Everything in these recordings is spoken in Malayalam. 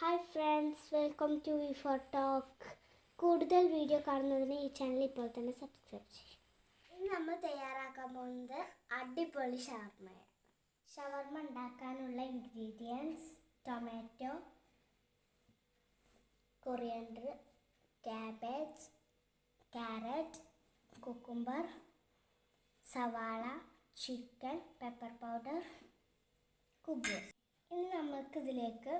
Hi friends, welcome to V four talk. കൂടുതൽ വീഡിയോ കാണുന്നതിന് ഈ ചാനൽ ഇപ്പോൾ തന്നെ സബ്സ്ക്രൈബ് ചെയ്യും. ഇന്ന് നമ്മൾ തയ്യാറാക്കാൻ പോകുന്നത് അടിപൊളി ഷവർമ്മയാണ്. ഷവർമ്മ ഉണ്ടാക്കാനുള്ള ingredients: tomato, coriander, cabbage, carrot, cucumber, സവാള, ചിക്കൻ, പെപ്പർ പൗഡർ, കുബൂസ്. ഇനി നമുക്കിതിലേക്ക്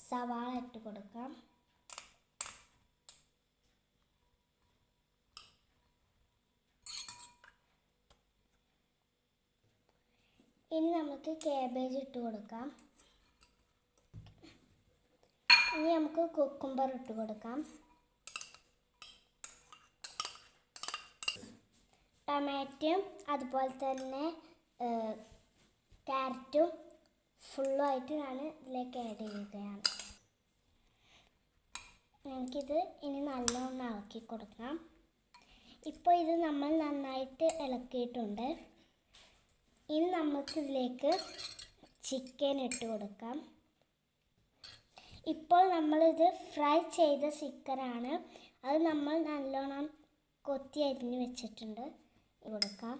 സവാള ഇട്ട് കൊടുക്കാം. ഇനി നമുക്ക് ക്യാബേജ് ഇട്ട് കൊടുക്കാം. ഇനി നമുക്ക് കുക്കുംബർ ഇട്ട് കൊടുക്കാം. ടൊമാറ്റോയും അതുപോലെ തന്നെ ക്യാരറ്റും ഫുള്ളായിട്ട് ഞാൻ ഇതിലേക്ക് ആഡ് ചെയ്യുകയാണ്. നമുക്കിത് ഇനി നല്ലോണം ഇളക്കി കൊടുക്കാം. ഇപ്പോൾ ഇത് നമ്മൾ നന്നായിട്ട് ഇളക്കിയിട്ടുണ്ട്. ഇനി നമുക്കിതിലേക്ക് ചിക്കൻ ഇട്ട് കൊടുക്കാം. ഇപ്പോൾ നമ്മളിത് ഫ്രൈ ചെയ്ത ചിക്കനാണ്. അത് നമ്മൾ നല്ലോണം കൊത്തി അരിഞ്ഞ് വെച്ചിട്ടുണ്ട്. കൊടുക്കാം.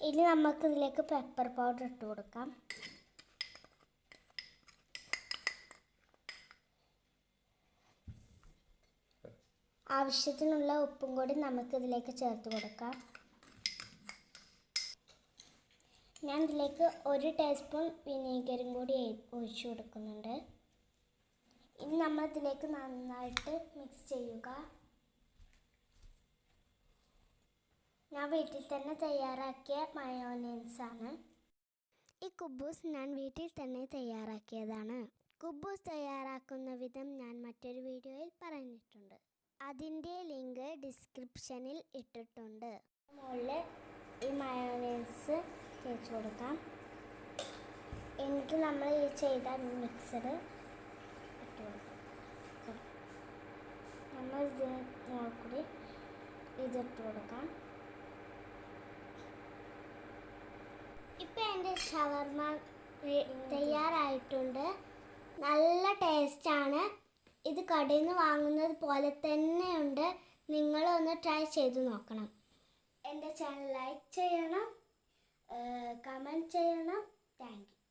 ഇനി നമുക്കിതിലേക്ക് പെപ്പർ പൗഡർ ഇട്ട് കൊടുക്കാം. ആവശ്യത്തിനുള്ള ഉപ്പും കൂടി നമുക്കിതിലേക്ക് ചേർത്ത് കൊടുക്കാം. ഞാൻ ഇതിലേക്ക് 1 ടീസ്പൂൺ വിനീഗറും കൂടി ഒഴിച്ചു കൊടുക്കുന്നുണ്ട്. ഇനി നമ്മൾ ഇതിലേക്ക് നന്നായിട്ട് മിക്സ് ചെയ്യുക. ഞാൻ വീട്ടിൽ തന്നെ തയ്യാറാക്കിയ മയോനൈസാണ്. ഈ കുബൂസ് ഞാൻ വീട്ടിൽ തന്നെ തയ്യാറാക്കിയതാണ്. കുബൂസ് തയ്യാറാക്കുന്ന വിധം ഞാൻ മറ്റൊരു വീഡിയോയിൽ പറഞ്ഞിട്ടുണ്ട്. അതിൻ്റെ ലിങ്ക് ഡിസ്ക്രിപ്ഷനിൽ ഇട്ടിട്ടുണ്ട്. മുകളിൽ ഈ മയോനൈസ് തേച്ച് കൊടുക്കാം. എനിക്ക് നമ്മൾ ഈ ചെയ്ത മിക്സഡ് ഇട്ട് കൊടുക്കാം. നമ്മൾ ഇതിന് മുകളിൽ കൂടി ഇതിട്ട് കൊടുക്കാം. ഇപ്പം എൻ്റെ ഷവർമ്മ തയ്യാറായിട്ടുണ്ട്. നല്ല ടേസ്റ്റാണ്. ഇത് കടയിൽ നിന്ന് വാങ്ങുന്നത് പോലെ തന്നെയുണ്ട്. നിങ്ങളൊന്ന് ട്രൈ ചെയ്ത് നോക്കണം. എൻ്റെ ചാനൽ ലൈക്ക് ചെയ്യണം, കമൻറ്റ് ചെയ്യണം. Thank you.